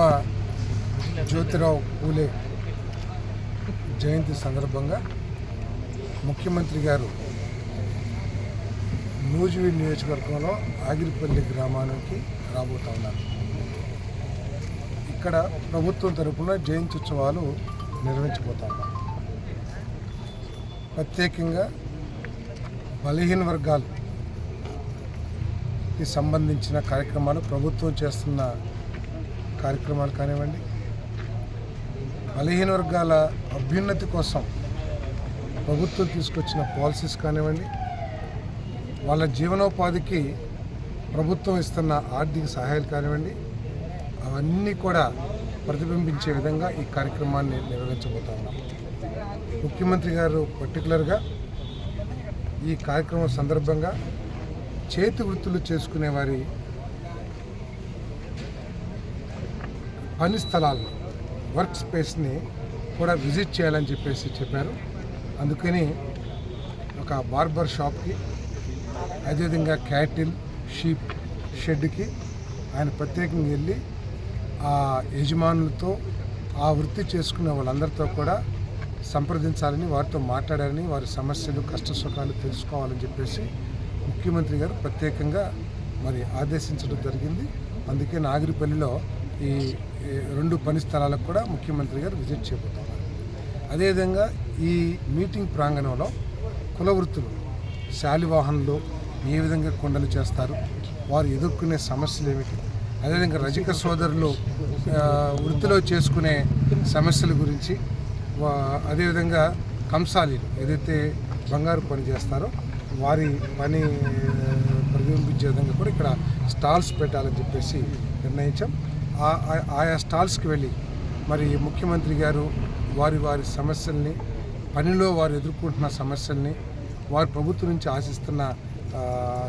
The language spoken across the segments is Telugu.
మహాత్మా జ్యోతిరావు పూలే జయంతి సందర్భంగా ముఖ్యమంత్రి గారు నూజివీడు నియోజకవర్గంలో ఆగిరిపల్లి గ్రామానికి రాబోతా ఉన్నారు. ఇక్కడ ప్రభుత్వం తరపున జయంతి ఉత్సవాలు నిర్వహించబోతా ఉన్నారు. ప్రత్యేకంగా బలహీన వర్గాలకి సంబంధించిన కార్యక్రమాలు, ప్రభుత్వం చేస్తున్న కార్యక్రమాలు కానివ్వండి, బలహీన వర్గాల అభ్యున్నతి కోసం ప్రభుత్వం తీసుకొచ్చిన పాలసీస్ కానివ్వండి, వాళ్ళ జీవనోపాధికి ప్రభుత్వం ఇస్తున్న ఆర్థిక సహాయాలు కానివ్వండి, అవన్నీ కూడా ప్రతిబింబించే విధంగా ఈ కార్యక్రమాన్ని నిర్వహించబోతా ఉన్నాం. ముఖ్యమంత్రి గారు పర్టికులర్గా ఈ కార్యక్రమం సందర్భంగా చేతి వృత్తులు చేసుకునే వారి పని స్థలాలను, వర్క్ స్పేస్ని కూడా విజిట్ చేయాలని చెప్పారు. అందుకని ఒక బార్బర్ షాప్కి, అదేవిధంగా క్యాటిల్, షీప్ షెడ్కి ఆయన ప్రత్యేకంగా వెళ్ళి ఆ యజమానులతో, ఆ వృత్తి చేసుకునే వాళ్ళందరితో కూడా సంప్రదించాలని, వారితో మాట్లాడాలని, వారి సమస్యలు, కష్ట సుఖాలు తెలుసుకోవాలని చెప్పేసి ముఖ్యమంత్రి గారు ప్రత్యేకంగా ఆదేశించడం జరిగింది. అందుకే నాగిరిపల్లిలో ఈ 2 పని స్థలాలకు కూడా ముఖ్యమంత్రి గారు విజిట్ చేయబోతున్నారు. అదేవిధంగా ఈ మీటింగ్ ప్రాంగణంలో కుల వృత్తులు, శాలివాహనంలో ఏ విధంగా కొండలు చేస్తారు, వారు ఎదుర్కొనే సమస్యలు ఏమిటి, అదేవిధంగా రజక సోదరులు వృత్తిలో చేసుకునే సమస్యల గురించి, అదేవిధంగా కంసాలీలు ఏదైతే బంగారు పని చేస్తారో వారి పని ప్రతిబింబించే విధంగా కూడా ఇక్కడ స్టాల్స్ పెట్టాలని చెప్పేసి నిర్ణయించాం. ఆయా స్టాల్స్కి వెళ్ళి ముఖ్యమంత్రి గారు వారి సమస్యల్ని, పనిలో వారు ఎదుర్కొంటున్న సమస్యల్ని, వారి ప్రభుత్వం నుంచి ఆశిస్తున్న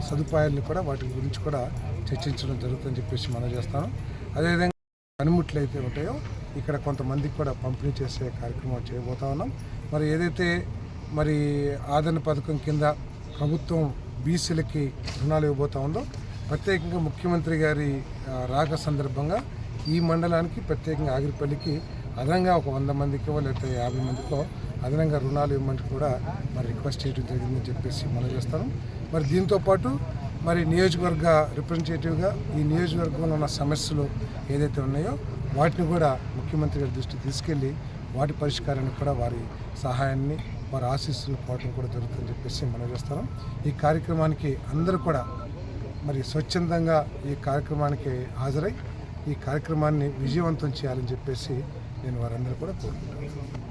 సదుపాయాలని కూడా వాటి గురించి కూడా చర్చించడం జరుగుతుందని చెప్పేసి మనం చేస్తాను. అదేవిధంగా పనిముట్లు అయితే ఉంటాయో ఇక్కడ కొంతమందికి కూడా పంపిణీ చేసే కార్యక్రమం చేయబోతా ఉన్నాం. ఏదైతే ఆదరణ పథకం కింద ప్రభుత్వం బీసీలకి రుణాలు ఇవ్వబోతా ఉందో, ప్రత్యేకంగా ముఖ్యమంత్రి గారి రాక సందర్భంగా ఈ మండలానికి, ప్రత్యేకంగా ఆగిరిపల్లికి అదనంగా ఒక 100 మందికో లేకపోతే 50 మందికో అదనంగా రుణాలు ఇవ్వమని కూడా రిక్వెస్ట్ చేయడం జరిగిందని చెప్పేసి మనం చేస్తాను. దీంతోపాటు నియోజకవర్గ రిప్రజెంటేటివ్గా ఈ నియోజకవర్గంలో ఉన్న సమస్యలు ఏదైతే ఉన్నాయో వాటిని కూడా ముఖ్యమంత్రి గారి దృష్టికి తీసుకెళ్ళి వాటి పరిష్కారానికి కూడా వారి సహాయాన్ని, వారి ఆశీస్సులు పోవటం కూడా జరుగుతుందని చెప్పేసి మనం చేస్తాం. ఈ కార్యక్రమానికి అందరూ కూడా స్వచ్ఛందంగా ఈ కార్యక్రమానికి హాజరై ఈ కార్యక్రమాన్ని విజయవంతం చేయాలని చెప్పేసి నేను వారందరూ కూడా కోరుకుంటున్నాను.